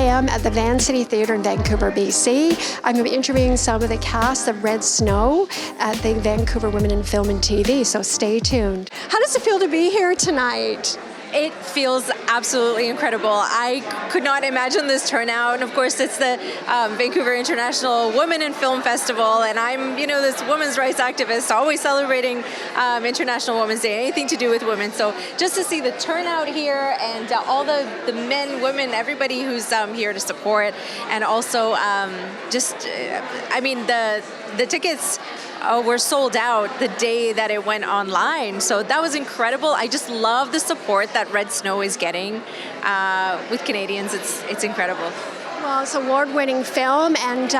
am at the Vancity Theatre in Vancouver, BC. I'm going to be interviewing some of the cast of Red Snow at the Vancouver Women in Film and TV, so stay tuned. How does it feel to be here tonight? It feels absolutely incredible. I could not imagine this turnout. And of course, it's the Vancouver International Women in Film Festival. And I'm, this women's rights activist, always celebrating International Women's Day, anything to do with women. So just to see the turnout here and all the men, women, everybody who's here to support. And also the tickets were sold out the day that it went online. So that was incredible. I just love the support that Red Snow is getting with Canadians. It's incredible. Well, it's an award-winning film, and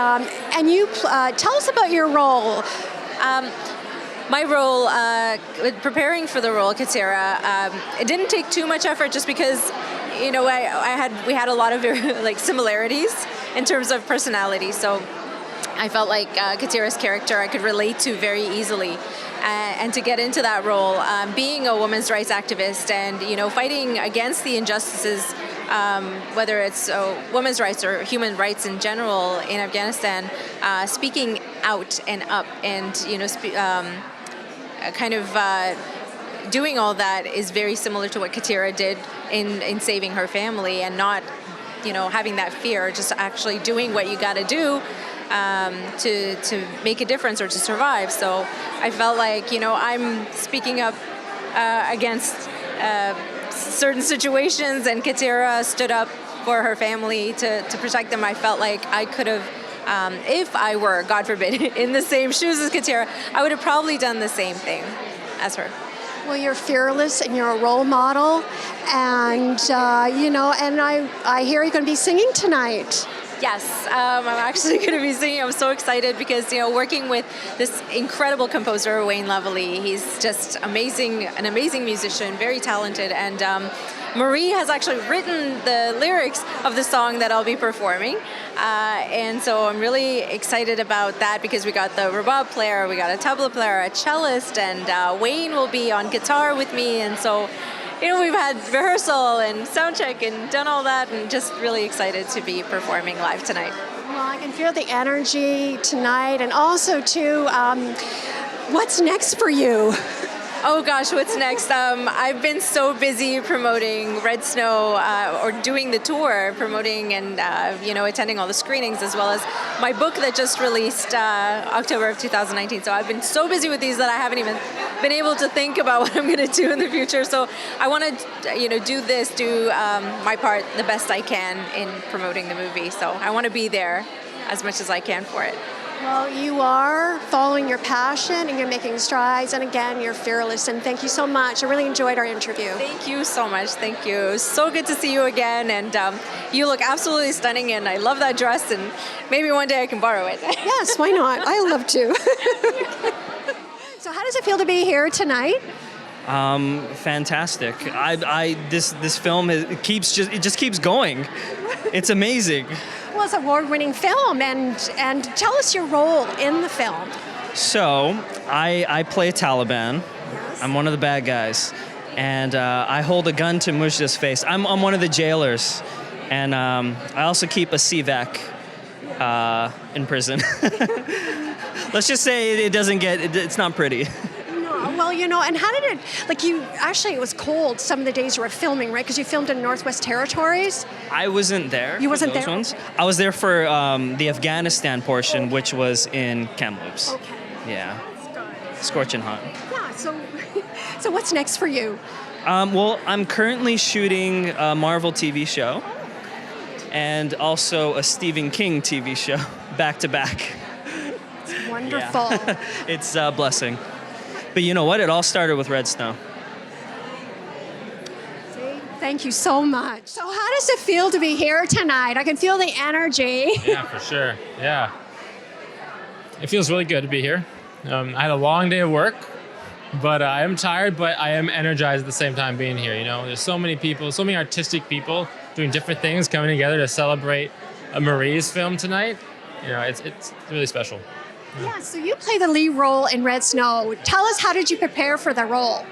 you tell us about your role. My role, preparing for the role, Katira, it didn't take too much effort just because, we had a lot of similarities in terms of personality. So I felt like Katira's character I could relate to very easily, and to get into that role, being a women's rights activist and fighting against the injustices, whether it's women's rights or human rights in general in Afghanistan, speaking out and up, and doing all that is very similar to what Katira did in saving her family, and not having that fear, just actually doing what you got to do. To make a difference or to survive. So I felt like, I'm speaking up against certain situations, and Katira stood up for her family to protect them. I felt like I could have, if I were, God forbid, in the same shoes as Katira, I would have probably done the same thing as her. Well, you're fearless and you're a role model, and and I hear you're going to be singing tonight. Yes, I'm actually going to be singing. I'm so excited because, working with this incredible composer, Wayne Lovely, he's just amazing, an amazing musician, very talented. And Marie has actually written the lyrics of the song that I'll be performing. And so I'm really excited about that because we got the rebab player, we got a tabla player, a cellist, and Wayne will be on guitar with me. And so we've had rehearsal and sound check and done all that, and just really excited to be performing live tonight. Well, I can feel the energy tonight, and also too, what's next for you? Oh gosh, what's next? I've been so busy promoting Red Snow, or doing the tour, promoting and attending all the screenings, as well as my book that just released October of 2019. So I've been so busy with these that I haven't even been able to think about what I'm going to do in the future. So I want to, do my part the best I can in promoting the movie. So I want to be there as much as I can for it. Well, you are following your passion and you're making strides, and again, you're fearless, and thank you so much. I really enjoyed our interview. Thank you so much. Thank you. So good to see you again, and you look absolutely stunning, and I love that dress, and maybe one day I can borrow it. Yes, why not? I love to. So how does it feel to be here tonight? Fantastic. This film just keeps going. It's amazing. Well, it's an award-winning film, and tell us your role in the film. So, I play a Taliban. Yes. I'm one of the bad guys, and I hold a gun to Mojdah's face. I'm one of the jailers, and I also keep a CVAC in prison. Let's just say it's not pretty. Well, and how did it, it was cold some of the days you were filming, right? Because you filmed in Northwest Territories. I wasn't there. You wasn't for those there? Ones. I was there for the Afghanistan portion, which was in Kamloops. Okay. Yeah. Scorching hot. Yeah, so what's next for you? Well, I'm currently shooting a Marvel TV show and also a Stephen King TV show, back to back. It's wonderful. Yeah. It's a blessing. But you know what? It all started with Red Snow. Thank you so much. So how does it feel to be here tonight? I can feel the energy. Yeah, for sure. Yeah. It feels really good to be here. I had a long day of work, but I am tired, but I am energized at the same time being here. There's so many people, so many artistic people doing different things coming together to celebrate Marie's film tonight. It's really special. Yeah, so you play the lead role in Red Snow. Tell us, how did you prepare for the role?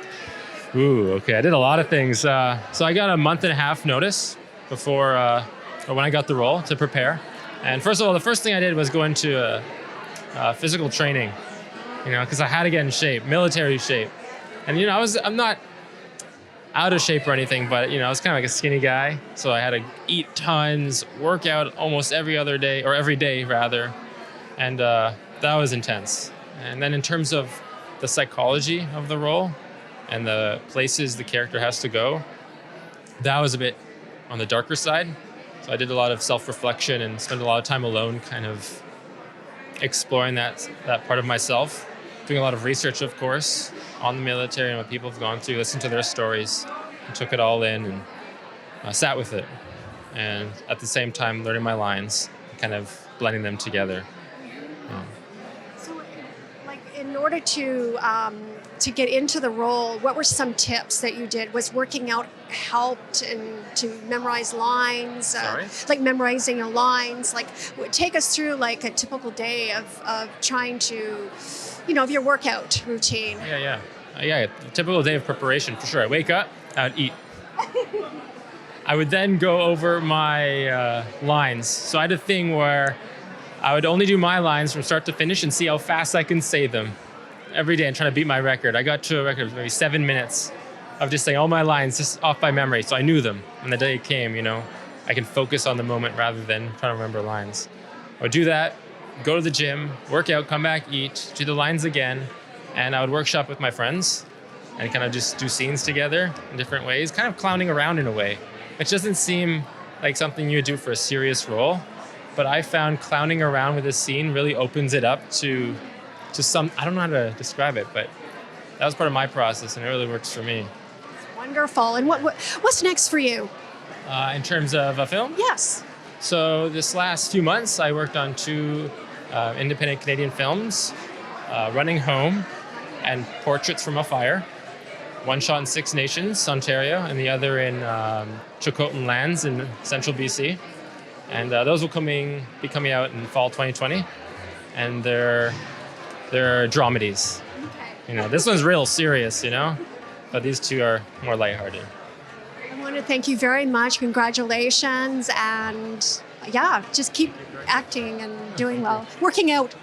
Ooh, okay. I did a lot of things. So I got a month and a half notice before or when I got the role, to prepare. And first of all, the first thing I did was go into physical training, because I had to get in shape, military shape. And I'm not out of shape or anything, but I was kind of like a skinny guy, so I had to eat tons, work out almost every other day, or every day rather, and that was intense. And then in terms of the psychology of the role and the places the character has to go, that was a bit on the darker side. So I did a lot of self-reflection and spent a lot of time alone, kind of exploring that part of myself, doing a lot of research, of course, on the military and what people have gone through, listened to their stories, and took it all in and sat with it. And at the same time, learning my lines, kind of blending them together. So, like, in order to get into the role, what were some tips that you did? Was working out helped and to memorize lines? Like memorizing your lines? Like, take us through like a typical day of trying to, of your workout routine. Yeah. A typical day of preparation, for sure. I wake up, I would eat. I would then go over my lines. So I had a thing where I would only do my lines from start to finish and see how fast I can say them every day and trying to beat my record. I got to a record of maybe 7 minutes of just saying all my lines just off by memory. So I knew them. When the day came, I can focus on the moment rather than trying to remember lines. I would do that, go to the gym, work out, come back, eat, do the lines again, and I would workshop with my friends and kind of just do scenes together in different ways, kind of clowning around in a way, which doesn't seem like something you would do for a serious role. But I found clowning around with a scene really opens it up to some, I don't know how to describe it, but that was part of my process and it really works for me. Wonderful. And what's next for you? In terms of a film? Yes. So this last few months, I worked on 2 independent Canadian films, Running Home and Portraits from a Fire. One shot in Six Nations, Ontario, and the other in Chilcotin Lands in central BC. And those will be coming out in fall 2020. And they're dramedies. Okay. This one's real serious, but these 2 are more lighthearted. I want to thank you very much. Congratulations. And just keep acting and doing well. Working out.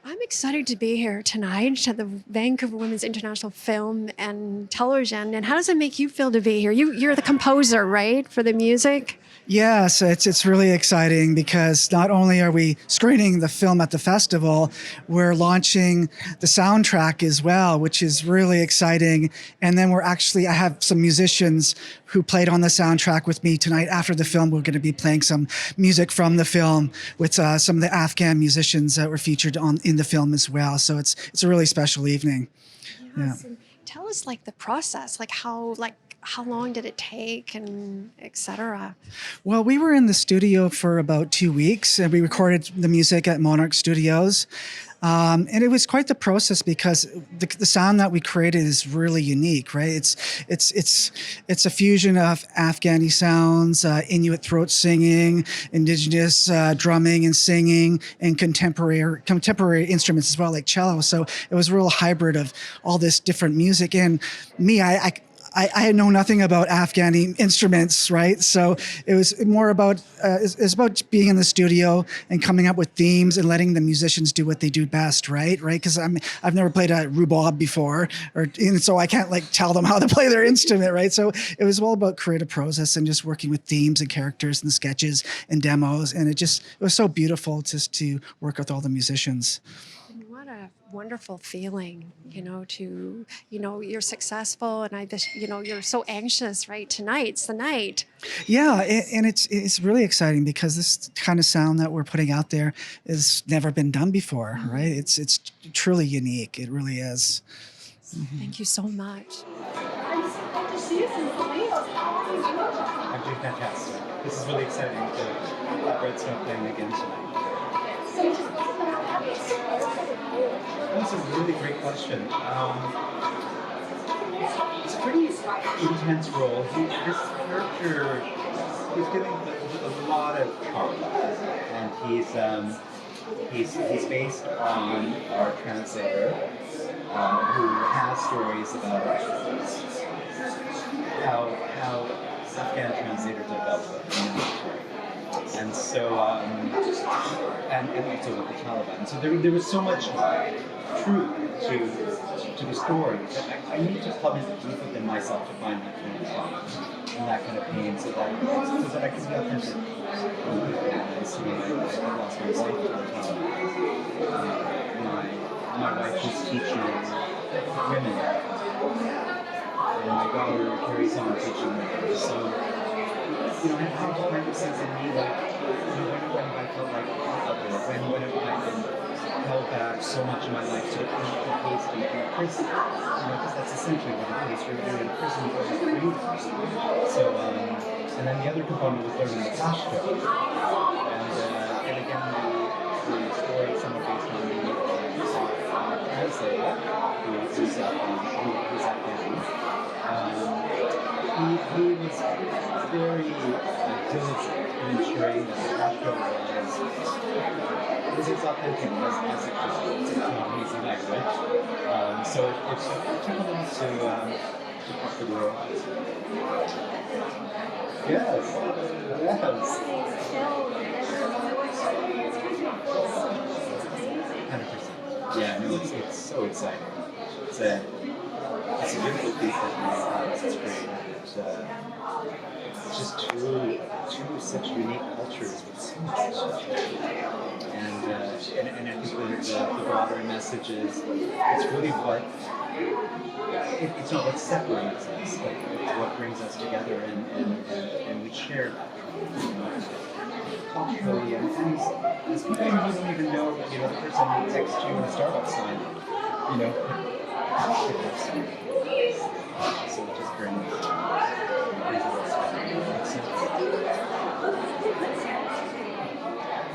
I'm excited to be here tonight at the Vancouver Women's International Film and Television. And how does it make you feel to be here? You're the composer, right, for the music? Yes, it's really exciting because not only are we screening the film at the festival, we're launching the soundtrack as well, which is really exciting. And then I have some musicians who played on the soundtrack with me tonight. After the film, we're going to be playing some music from the film with some of the Afghan musicians that were featured in the film as well. So it's a really special evening. Yes. Yeah. Tell us the process, how long did it take and et cetera? Well, we were in the studio for about 2 weeks and we recorded the music at Monarch Studios. And it was quite the process because the sound that we created is really unique, right? It's a fusion of Afghani sounds, Inuit throat singing, indigenous drumming and singing, and contemporary instruments as well, like cello. So it was a real hybrid of all this different music. And me, I know nothing about Afghani instruments, right? So it was more about it's about being in the studio and coming up with themes and letting the musicians do what they do best, right? Because I've never played a rhubarb before, and so I can't tell them how to play their instrument, right? So it was all about creative process and just working with themes and characters and sketches and demos, and it was so beautiful just to work with all the musicians. What a wonderful feeling, you're successful and you're so anxious, right? Tonight's the night. Yeah, and it's really exciting because this kind of sound that we're putting out there has never been done before, right? It's truly unique. It really is. Mm-hmm. Thank you so much. I'm doing fantastic. This is really exciting to have Red Snow playing again tonight. That's a really great question. It's a pretty intense role. This character is giving a lot of charm, and he's based on our translator, who has stories about how Afghan translators developed in the military. And so, and also with the Taliban. So there was so much truth to the story that I need to plug deep within myself to find that kind of trauma and that kind of pain, so that I can be authentic. And so I lost my wife to the Taliban. My wife was teaching women, and my daughter carries on teaching women. So, I have all kinds of things in me, like, when I felt like when have I been held back so much in my life to haste and prison, because that's essentially what it is. You're in prison for freedom. So, and then the other component was learning the Pashto. And again, the story is somewhat based on the translator, who's Afghan. He was very diligent in ensuring that the Pashto was as authentic as it was. It's an amazing language. So it took a lot to put the world. Yes. 100%. Yeah, no, it's so exciting. It's a beautiful piece that we it's great. It's just two such unique cultures with so much. And I think the broader message is it's really it's not what separates us, but it's what brings us together, and we share culturally, and as people who don't even know, the person who texts you in a Starbucks sign, so it just brings us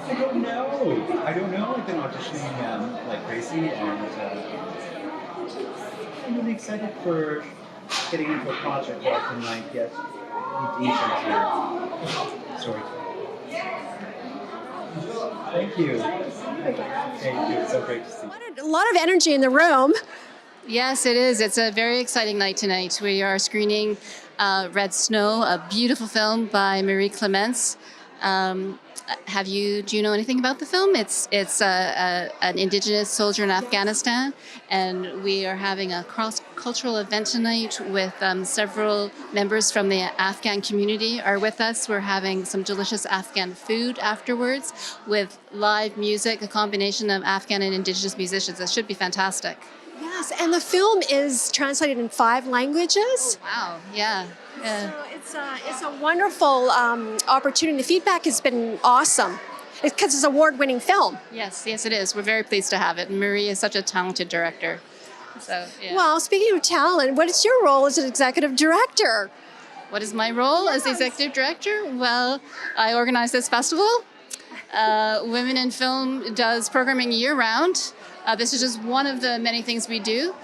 I don't know. I've been auditioning like crazy, and I'm really excited for getting into a project where I can get deep into storytelling. Thank you. Thank you. It's so great to see you. A lot of energy in the room. Yes, it is. It's a very exciting night tonight. We are screening Red Snow, a beautiful film by Marie Clements. Do you know anything about the film? It's an Indigenous soldier in Afghanistan, and we are having a cross-cultural event tonight with several members from the Afghan community are with us. We're having some delicious Afghan food afterwards with live music, a combination of Afghan and Indigenous musicians. It should be fantastic. Yes, and the film is translated in 5 languages. Wow, yeah. So it's a wonderful opportunity. The feedback has been awesome because it's an award-winning film. Yes, it is. We're very pleased to have it. Marie is such a talented director. So, yeah. Well, speaking of talent, what is your role as an executive director? What is my role as the executive director? Well, I organize this festival. Women in Film does programming year-round. This is just one of the many things we do.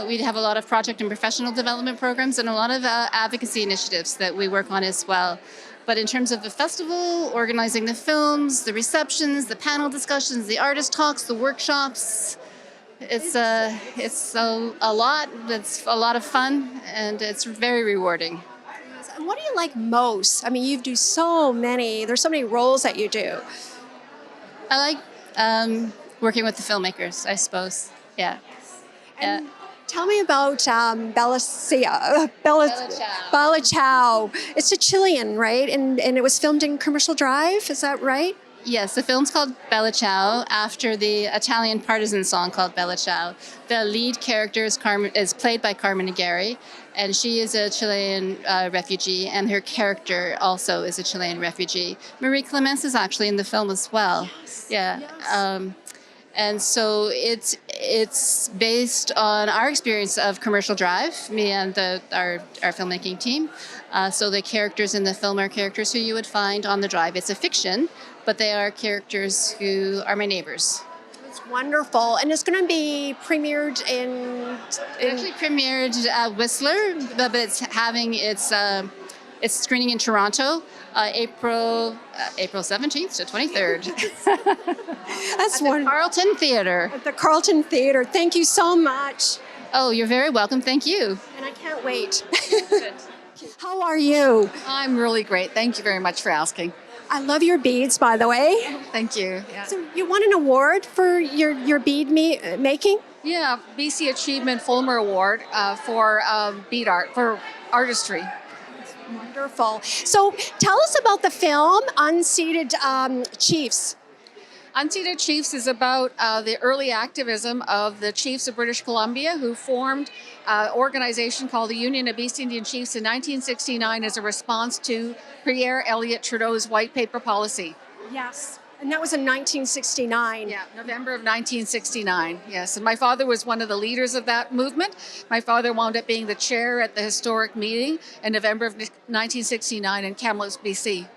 We have a lot of project and professional development programs and a lot of advocacy initiatives that we work on as well. But in terms of the festival, organizing the films, the receptions, the panel discussions, the artist talks, the workshops, it's a lot. It's a lot of fun, and it's very rewarding. And what do you like most? I mean, you do so many. There's so many roles that you do. I like working with the filmmakers, I suppose. Yeah. And tell me about Bella Ciao. It's a Chilean, right? And it was filmed in Commercial Drive, is that right? Yes, the film's called Bella Ciao after the Italian partisan song called Bella Ciao. The lead character is played by Carmen Aguirre, and she is a Chilean refugee, and her character also is a Chilean refugee. Marie Clements is actually in the film as well. Yes. Yeah. Yes. And so it's based on our experience of Commercial Drive, me and our filmmaking team. So the characters in the film are characters who you would find on the drive. It's a fiction, but they are characters who are my neighbors. It's wonderful. And it's going to be premiered in Actually premiered at Whistler, but it's screening in Toronto, April 17th to 23rd. That's at the Carlton Theatre. At the Carlton Theatre. Thank you so much. Oh, you're very welcome. Thank you. And I can't wait. How are you? I'm really great. Thank you very much for asking. I love your beads, by the way. Thank you. Yeah, So you won an award for your bead making? yeah, BC Achievement Fulmer Award for bead art, for artistry. Wonderful. So tell us about the film Unseated Chiefs. Unseated Chiefs is about the early activism of the Chiefs of British Columbia, who formed an organization called the Union of East Indian Chiefs in 1969 as a response to Pierre Elliott Trudeau's white paper policy. Yes. And that was in 1969. Yeah, November of 1969. Yes, and my father was one of the leaders of that movement. My father wound up being the chair at the historic meeting in November of 1969 in Kamloops, BC.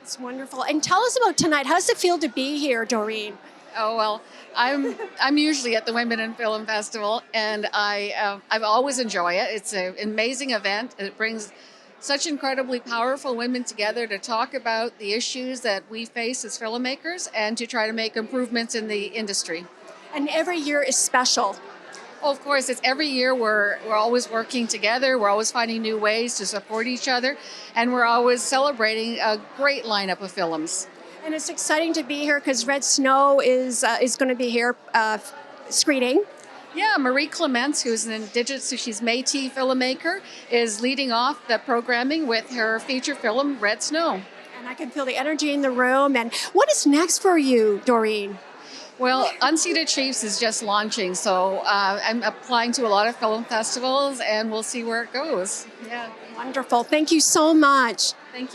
It's wonderful. And tell us about tonight. How does it feel to be here, Doreen? Oh well, I'm usually at the Women in Film Festival, and I always enjoy it. It's an amazing event. It brings such incredibly powerful women together to talk about the issues that we face as filmmakers and to try to make improvements in the industry. And every year is special. Oh, of course, it's every year we're always working together. We're always finding new ways to support each other, and we're always celebrating a great lineup of films. And it's exciting to be here because Red Snow is going to be here screening. Yeah, Marie Clements, who's an Indigenous, she's Métis filmmaker, is leading off the programming with her feature film, Red Snow. And I can feel the energy in the room. And what is next for you, Doreen? Well, Unseated Chiefs is just launching, so I'm applying to a lot of film festivals, and we'll see where it goes. Yeah. Wonderful. Thank you so much.